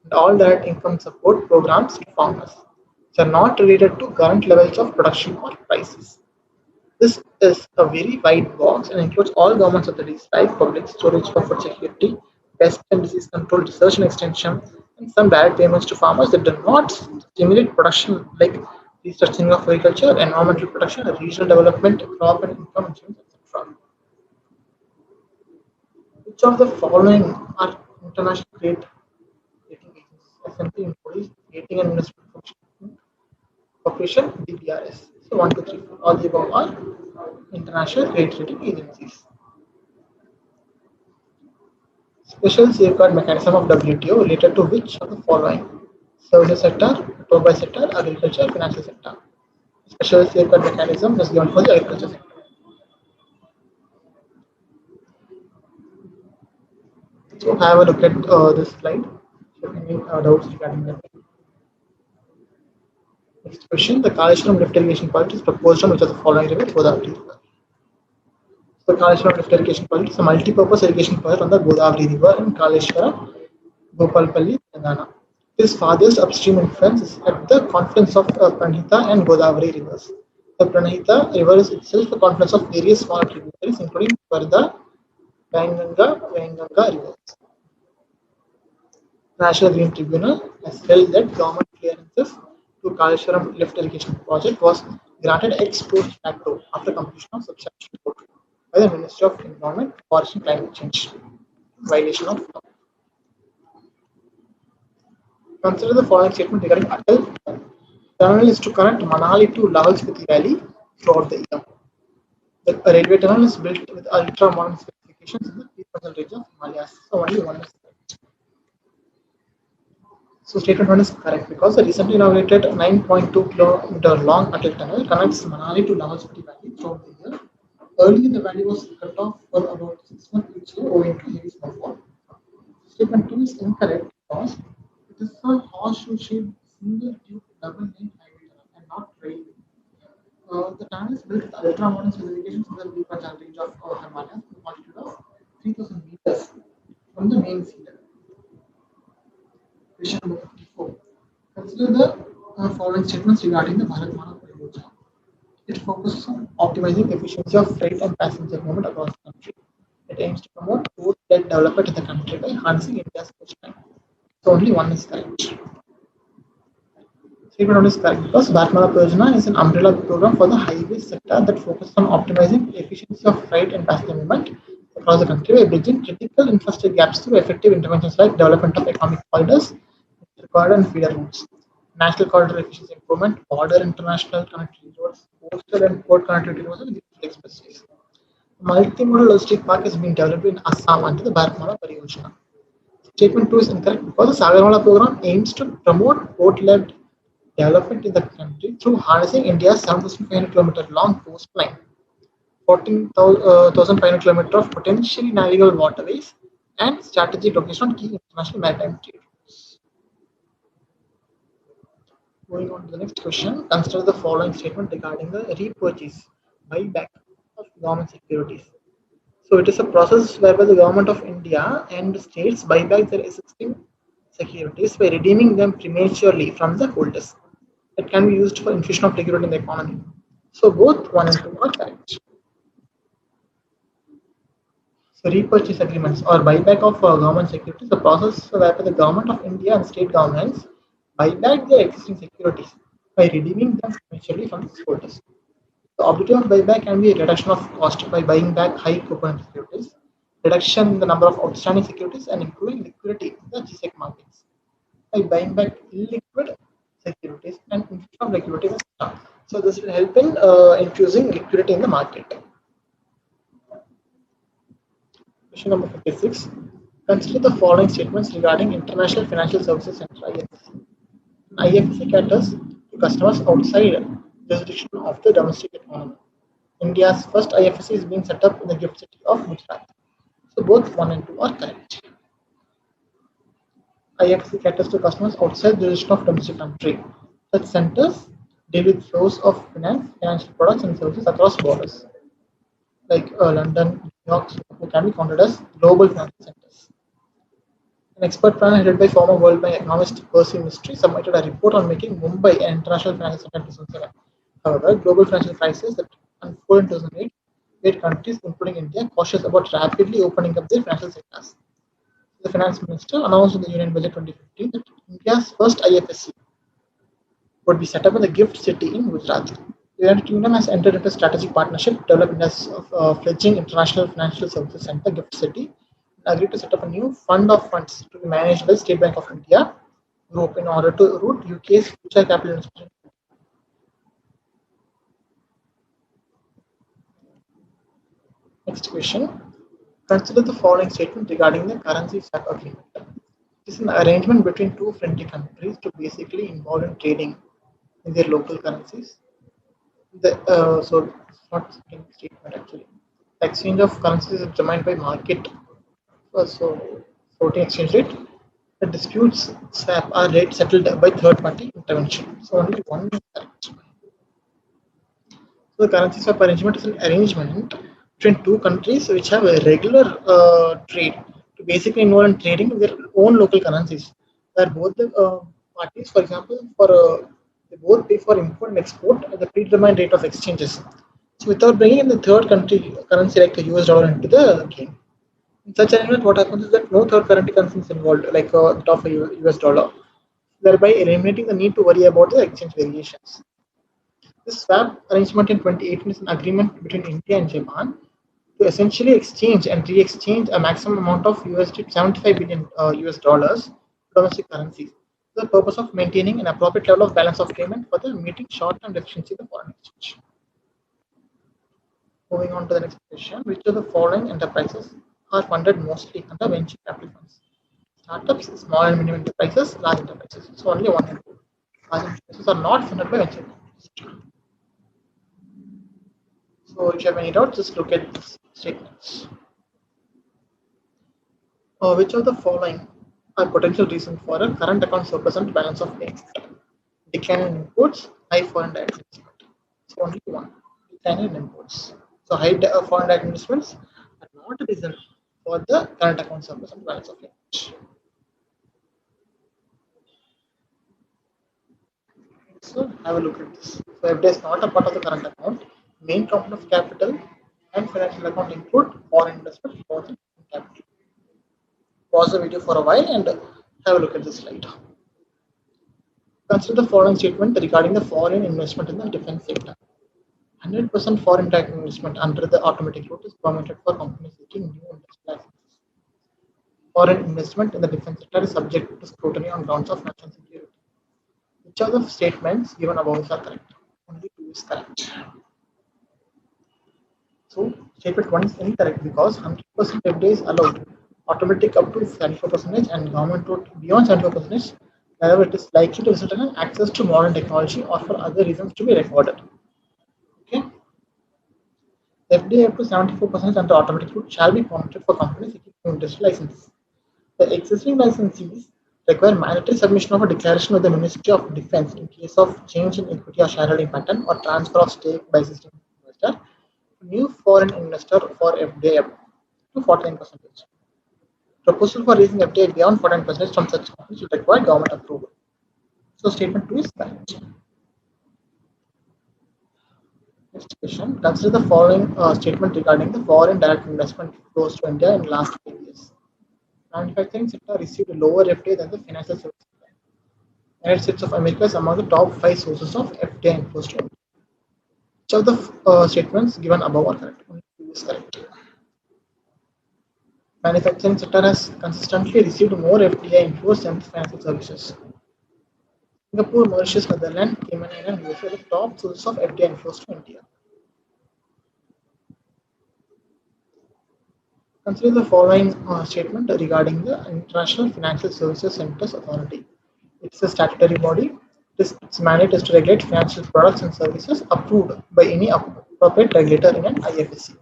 and all direct income support programs to farmers, which are not related to current levels of production or prices. This is a very wide box and includes all government subsidies like public storage for food security, pest and disease control, research and extension, and some direct payments to farmers that do not stimulate production like restructuring of agriculture, environmental protection, regional development, crop and income insurance, etc. Which of the following are international credit rating agencies? S&P employees, rating and investment corporation, DBRS. So 1, 2, 3, 4. All the above are international credit rating agencies. Special safeguard mechanism of WTO related to which of the following? Services sector, automobile sector, agriculture, financial sector. Special safeguard mechanism is given for the agriculture sector. So have a look at this slide. If any doubts regarding that. Next question: the Kaleshwaram lift irrigation project is proposed on which of the following river? Godavari River. The Kaleshwaram lift irrigation project is a multi-purpose irrigation project on the Godavari River in Kaleshwaram, Gopalpalli, Telangana. Its farthest upstream influence is at the confluence of Pranhita and Godavari rivers. The Pranhita river is itself a confluence of various small tributaries, including Varda, Vanganga rivers. National Green Tribunal has held that government clearances to Kaleshwaram lift irrigation project was granted ex post facto after completion of substantial work by the Ministry of Environment, Forest and Climate Change. Violation of law. Consider the following statement regarding Atal tunnel is to connect Manali to Lahul Spiti Valley throughout the year. The railway tunnel is built with ultra modern specifications in the Peak range of Himalayas. So only one is correct. So statement 1 is correct because the recently inaugurated 9.2-kilometer long Atal tunnel connects Manali to Lahul Spiti Valley throughout the year. Earlier, the valley was cut off for about 6 months each year owing to heavy snowfall. Statement 2 is incorrect because it is a horseshoe-shaped single-tube double-lane highway tunnel and not railway. The tunnel is built with ultra-modern specifications in the Bipanchal range of Himalayas with an altitude of 3,000 meters from the main sea level. Question number 54. Consider the following statements regarding the Bharatmala Pariyojana. It focuses on optimizing efficiency of freight and passenger movement across the country. It aims to promote port-led development in the country by harnessing India's coastline. So only one is correct. Statement 1 is correct because Bharatmala Pariyojana is an umbrella program for the highway sector that focuses on optimizing efficiency of freight and passenger movement across the country by bridging critical infrastructure gaps through effective interventions like development of economic corridors, corridor and feeder routes, national corridor efficiency improvement, border international connectivity roads, coastal and port connectivity roads, and expressways. Multimodal logistic park is being developed in Assam under the Bharatmala Pariyojana. Statement 2 is incorrect because the Sagarmala program aims to promote port-led development in the country through harnessing India's 7,500 km long coastline, 14,500 km of potentially navigable waterways, and strategic location on key international maritime trade routes. Going on to the next question, consider the following statement regarding the repurchase, buyback of government securities. So it is a process whereby the government of India and states buy back their existing securities by redeeming them prematurely from the holders. It can be used for infusion of liquidity in the economy. So both 1 and 2 are correct. So repurchase agreements or buyback of government securities, the process whereby the government of India and state governments buy back their existing securities by redeeming them prematurely from the holders. The objective of buyback can be a reduction of cost by buying back high coupon securities, reduction in the number of outstanding securities, and improving liquidity in the GSEC markets by buying back illiquid securities and infusion of liquidity in the stock. So this will help in infusing liquidity in the market. Question number 56. Consider the following statements regarding International Financial Services Center (IFSC). IFSC caters to customers outside jurisdiction of the domestic economy. India's first IFSC is being set up in the gift city of Gujarat. So both 1 and 2 are correct. IFSC caters to customers outside the jurisdiction of domestic country. Such centers deal with flows of finance, financial products and services across borders, like London, New York, Singapore can be counted as global financial centers. An expert panel headed by former World Bank economist Percy Mystery submitted a report on making Mumbai an international financial center in 2007. However, global financial crisis that unfolded in 2008 made countries, including India, cautious about rapidly opening up their financial sectors. The finance minister announced in the Union Budget 2015 that India's first IFSC would be set up in the Gift City in Gujarat. The United Kingdom has entered into a strategic partnership developing as fledgling international financial services center, Gift City, and agreed to set up a new fund of funds to be managed by State Bank of India Group in order to route UK's future capital investment. Next question. Consider the following statement regarding the currency swap agreement. It is an arrangement between two friendly countries to basically involve in trading in their local currencies. So it's not a statement actually. The exchange of currencies is determined by market, so floating exchange rate. The disputes swap are rate settled by third party intervention. So only one is correct. So the currency swap arrangement is an arrangement between two countries which have a regular trade to basically involve in trading with their own local currencies. Where both the parties, for example, for they both pay for import and export at the predetermined rate of exchanges. So without bringing in the third country currency like the US dollar into the game. In such arrangement, what happens is that no third currency currency is involved, like that of a US dollar, thereby eliminating the need to worry about the exchange variations. This swap arrangement in 2018 is an agreement between India and Japan to essentially exchange and re-exchange a maximum amount of USD 75 billion US dollars domestic currencies for the purpose of maintaining an appropriate level of balance of payment for the meeting short-term deficiency of the foreign exchange. Moving on to the next question, which of the following enterprises are funded mostly under venture capital funds? Startups, small and medium enterprises, large enterprises. So only one and two. Large enterprises are not funded by venture capital. So if you have any doubts, just look at these statements. Which of the following are potential reasons for a current account surplus and balance of payment? Decline in imports, high foreign direct investment. So only one. Decline in imports. So high foreign direct investments are not a reason for the current account surplus and balance of payment. So have a look at this. So FDI is not a part of the current account. Main component of capital and financial account include foreign investment, foreign capital. Pause the video for a while and have a look at this slide. Consider the following statement regarding the foreign investment in the defense sector. 100% foreign direct investment under the automatic route is permitted for companies seeking new industrial licenses. Foreign investment in the defense sector is subject to scrutiny on grounds of national security. Which of the statements given above are correct? Only two is correct. So statement 1 is incorrect because 100% FDI is allowed. Automatic up to 74% and government route beyond 74%. However, it is likely to result in access to modern technology or for other reasons to be recorded. Okay. FDI up to 74% under automatic route shall be permitted for companies seeking new industrial licenses. The existing licensees require mandatory submission of a declaration with the Ministry of Defence in case of change in equity or shareholding pattern or transfer of stake by existing investor. New foreign investor for FDI up to 49%. Proposal for raising FDI beyond 49% from such companies will require government approval. So statement 2 is correct. Next question. Consider the following statement regarding the foreign direct investment flows to India in the last 5 years. Manufacturing sector received a lower FDI than the financial services sector. United States of America is among the top 5 sources of FDI inflows to India. Which of the statements given above are correct? Only 2 is correct. Manufacturing sector has consistently received more FDI inflows than financial services. Singapore, Mauritius, Netherlands, Cayman Islands, and USA are the top sources of FDI inflows to India. Consider the following statement regarding the International Financial Services Centers Authority. It's a statutory body. Its mandate is to regulate financial products and services approved by any appropriate regulator in an IFSC.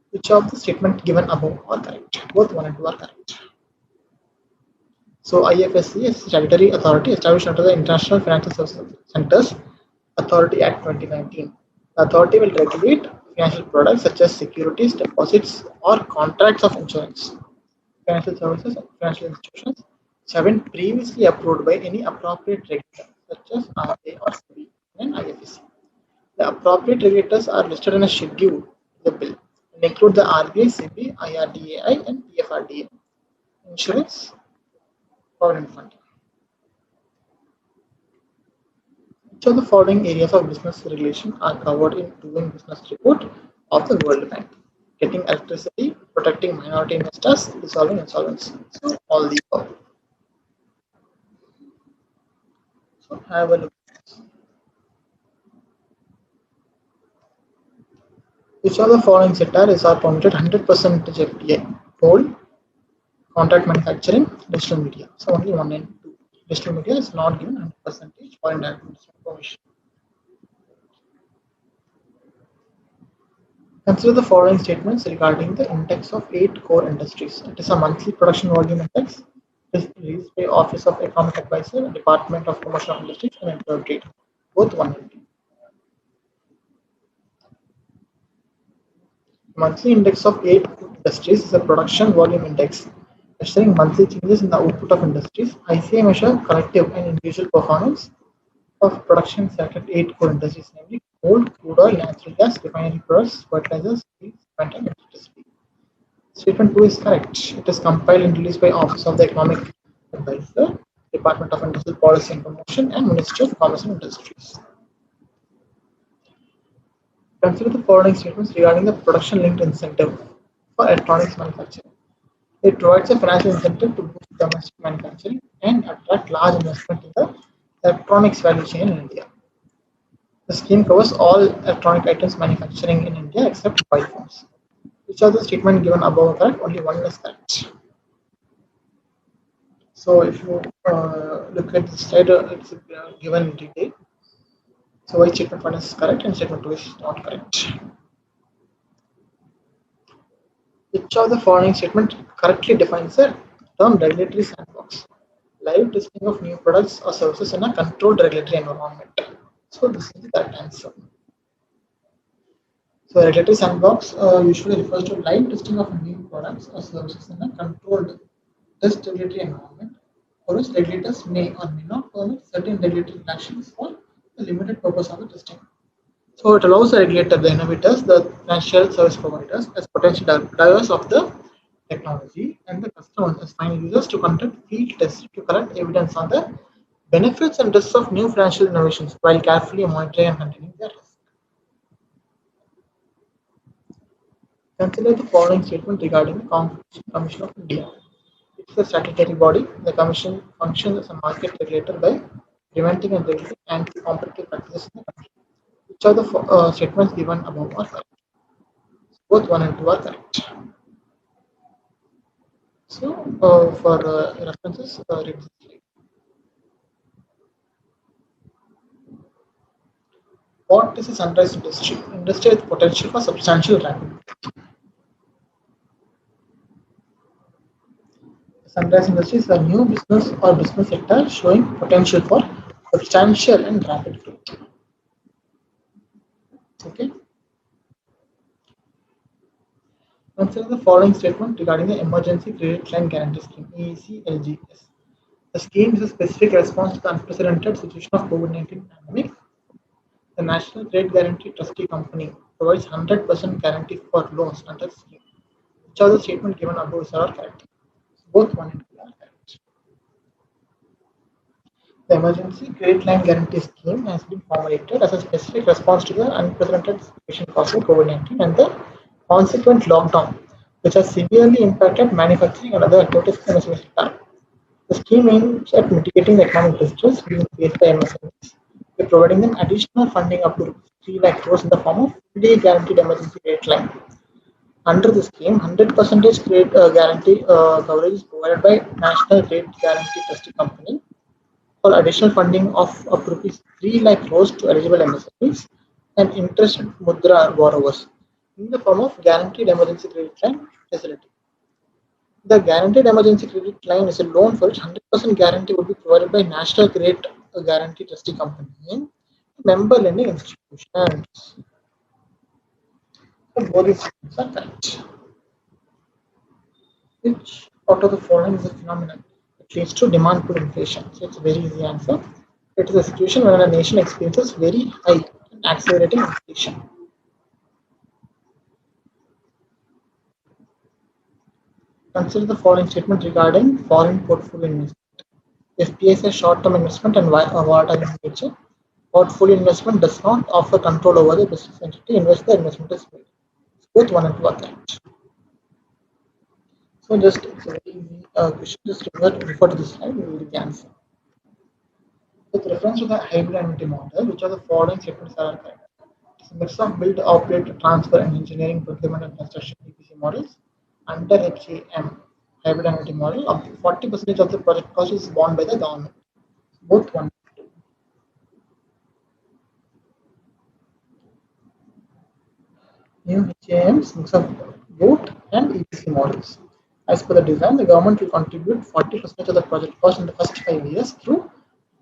Which of the statements given above are correct? Both 1 and 2 are correct. So IFSC is a statutory authority established under the International Financial Services Centers Authority Act 2019. The authority will regulate financial products such as securities, deposits, or contracts of insurance. financial services and financial institutions which have been previously approved by any appropriate regulator, such as RBI or SEBI and IFSC. The appropriate regulators are listed in a schedule to the bill and include the RBI, SEBI, IRDAI, and PFRDA. Insurance, provident fund. Each of the following areas of business regulation are covered in Doing Business report of the World Bank: getting electricity, protecting minority investors, resolving insolvency. So all the above. So have a look. Which of the following sectors are permitted 100% FDI? Coal, contract manufacturing, digital media. So only one and two. Digital media is not given 100% foreign direct investment permission. Consider the following statements regarding the index of 8 core industries. It is a monthly production volume index. It is released by Office of Economic Advisor, Department of Promotion of Industries and Internal Trade, both 1 and 2. Monthly index of 8 industries is a production volume index measuring monthly changes in the output of industries. ICI measures collective and individual performance of production selected 8 core industries, namely coal, crude oil, natural gas, refinery products, fertilizers, steel, cement, and electricity. Statement 2 is correct. It is compiled and released by Office of the Economic Advisor, Department of Industrial Policy and Promotion, and Ministry of Commerce and Industries. Consider the following statements regarding the production-linked incentive for electronics manufacturing. It provides a financial incentive to boost domestic manufacturing and attract large investment in the electronics value chain in India. The scheme covers all electronic items manufacturing in India except mobile phones. Which of the statement given above are correct? Only one is correct. So if you look at the slide, it's given in detail. So why statement 1 is correct and statement 2 is not correct. Which of the following statement correctly defines the term regulatory sandbox? Live testing of new products or services in a controlled regulatory environment. So this is the correct answer. So regulatory sandbox usually refers to live testing of new products or services in a controlled test regulatory environment, for which regulators may or may not permit certain regulatory actions for the limited purpose of the testing. So it allows the regulator, the innovators, the financial service providers as potential drivers of the technology and the customers as final users to conduct field tests to collect evidence on the benefits and risks of new financial innovations while carefully monitoring and containing their risk. Consider the following statement regarding the Competition Commission of India. It's a statutory body. The Commission functions as a market regulator by preventing and regulating anti-competitive practices in the country. Which of the statements given above are correct? Both 1 and 2 are correct. So, for references, read this slide. What is a sunrise industry? Industry with potential for substantial rapid. Sunrise industry is a new business or business sector showing potential for substantial and rapid growth. Okay. Consider the following statement regarding the Emergency Credit Line Guarantee Scheme (ECLGS). The scheme is a specific response to the unprecedented situation of COVID-19 pandemic. The National Credit Guarantee Trustee Company provides 100% guarantee for loans under the scheme. Which of the statement given above are correct? Both 1 and 2 are correct. The Emergency Credit Line Guarantee Scheme has been formulated as a specific response to the unprecedented situation caused by COVID-19 and the consequent lockdown, which has severely impacted manufacturing and other activities in the MSME sector. The scheme aims at mitigating the economic distress being faced by MSMEs by providing them additional funding up to 3 lakh crores in the form of fully guaranteed emergency credit line. Under the scheme, 100% credit guarantee coverage is provided by National Credit Guarantee Trustee Company for additional funding of up to rupees 3 lakh crores to eligible MSMEs and interested Mudra borrowers in the form of guaranteed emergency credit line facility. The guaranteed emergency credit line is a loan for which 100% guarantee would be provided by National Credit Guarantee Trustee Company and member lending institutions. So both these statements are correct. Which Out of the following is a phenomenon that leads to demand pull inflation. So it's a very easy answer. It is a situation when a nation experiences very high and accelerating inflation. Consider the following statement regarding foreign portfolio investment. FPI is a short-term investment and volatile in nature. Portfolio investment does not offer control over the business entity in which the investment is made. Both one and two are correct. So just it's a very easy question. Just refer to this slide. We will get the answer. With reference to the hybrid annuity model, which are the following statements are correct? It's a mix of build, operate, transfer, and engineering, procurement, and construction EPC models. Under HAM hybrid annuity model, up to 40% of the project cost is borne by the government. Both one. New HAMs mix of boat and EPC models. As per the design, the government will contribute 40% of the project cost in the first 5 years through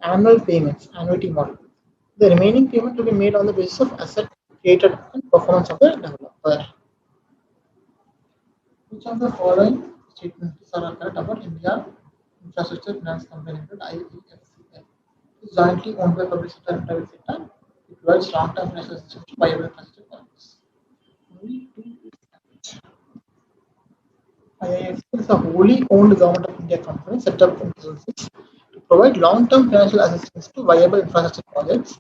annual payments, annuity model. The remaining payment will be made on the basis of asset created and performance of the developer. Which of the following statements are correct about India Infrastructure Finance Company Limited (IEFCL)? It is jointly owned by public sector and private sector. It provides long-term financial assistance to viable infrastructure projects. Only two is correct. IIFCL is a wholly owned Government of India company set up in 2006 to provide long-term financial assistance to viable infrastructure projects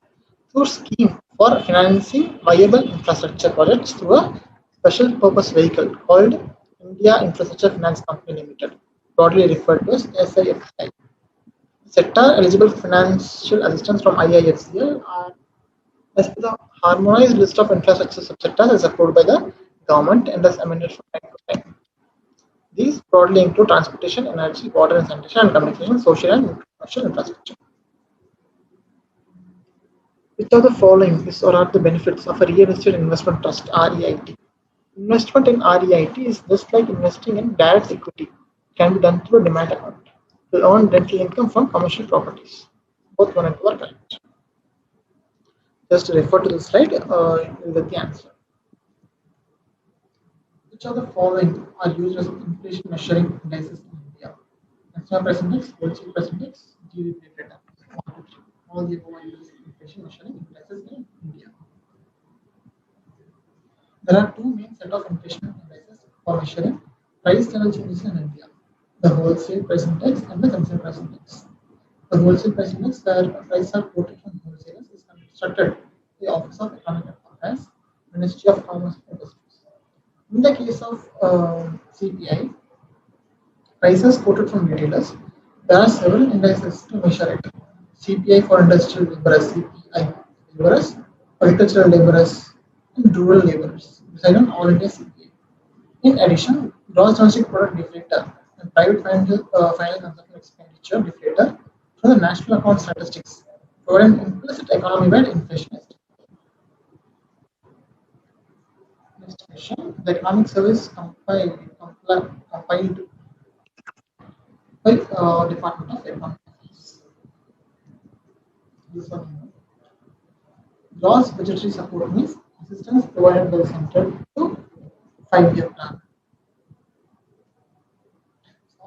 through a scheme for financing viable infrastructure projects through a special purpose vehicle called India Infrastructure Finance Company Limited, broadly referred to as SIFI. Sector eligible financial assistance from IIFCL are as per the harmonized list of infrastructure subsectors as approved by the government and as amended from time to time. These broadly include transportation, energy, water and sanitation, and communication, social and commercial infrastructure. Which of the following is or are the benefits of a real estate investment trust (REIT)? Investment in REIT is just like investing in direct equity. It can be done through a demat account to earn rental income from commercial properties. Both one and two are correct. Just refer to the slide, you will get the answer. Which of the following are used as inflation measuring indices in India? Consumer price index, wholesale price index, GDP data. All the above are used as inflation measuring indices in India. There are two main set of inflation indices for measuring price level changes in India: the wholesale price index and the consumer price index. The wholesale price index, where prices are quoted from wholesalers, is constructed by the Office of Economic Affairs, Ministry of Commerce and Industries. In the case of CPI, prices quoted from retailers, there are several indices to measure it. CPI for industrial laborers, CPI laborers, agricultural laborers, and rural laborers, reside on all India CPI. In addition, gross domestic product deflator and private final consumption expenditure deflator from the National Account Statistics provide an implicit economy-wide inflation estimate. Next question: the economic service compiled by Department of Economic Affairs. This one, gross budgetary support means assistance provided by the center to 5-year plan.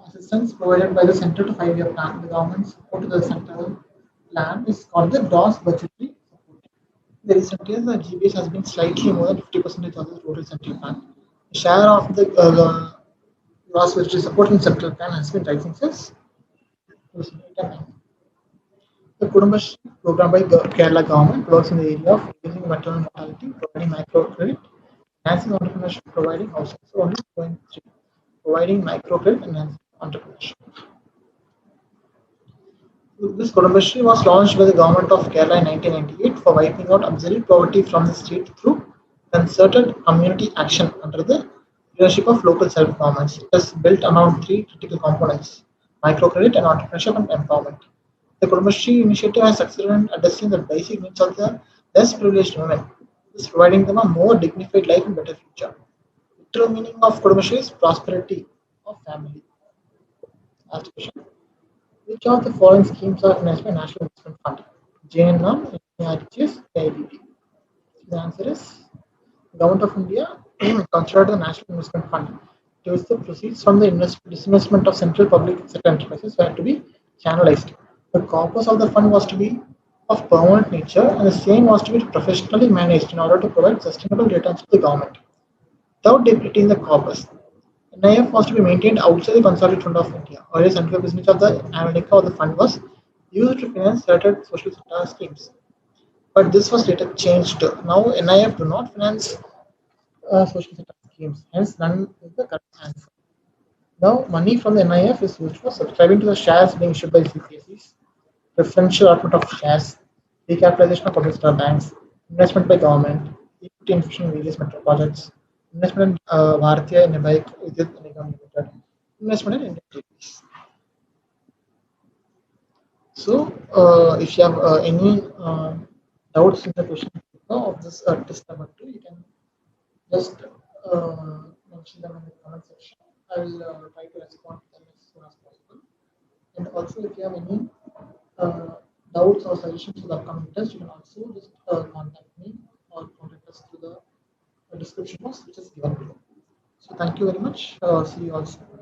Assistance provided by the center to 5-year plan. The government's support to the central plan is called the gross budgetary support. In the recent years, the GBS has been slightly more than 50% of the total central plan. The share of the gross budgetary support in central plan has been rising since 2009. The Kudumbashree program by the Kerala government works in the area of reducing maternal mortality, providing microcredit, enhancing entrepreneurship, providing housing. So only going through providing microcredit and enhancing entrepreneurship. This Kudumbashree was launched by the government of Kerala in 1998 for wiping out absolute poverty from the state through concerted community action under the leadership of local self-governments. It is built around three critical components: microcredit and entrepreneurship and empowerment. The Kudumbashree initiative has succeeded in addressing the basic needs of the less privileged women, thus providing them a more dignified life and better future. The literal meaning of Kudumbashree is prosperity of family. Last question: which of the following schemes are financed by National Investment Fund? JNM, NRHS, AIBD. The answer is Government of India considered the National Investment Fund. It use the proceeds from the disinvestment of central public sector enterprises were to be channelized. The corpus of the fund was to be of permanent nature, and the same was to be professionally managed in order to provide sustainable returns to the government without depleting the corpus. NIF was to be maintained outside the Consolidated Fund of India, whereas central business of the America of the fund was used to finance certain social sector schemes. But this was later changed. Now NIF do not finance social sector schemes, hence none is the correct answer. Now money from the NIF is used for subscribing to the shares being issued by CPSEs, preferential allotment of shares, recapitalization of public sector banks, investment by government, equity infusion in various metro projects, investment in Bharatiya Nibhaik Vidyut Nigam Limited, investment in Indian Railways. So, if you have any doubts in the question of this test number 2, you can just mention them in the comment section. I will try to respond to them as soon as possible. And also, if you have any uh, doubts or suggestions for the upcoming test, you can also just contact me or contact us through the description box which is given below. So, thank you very much. See you all soon.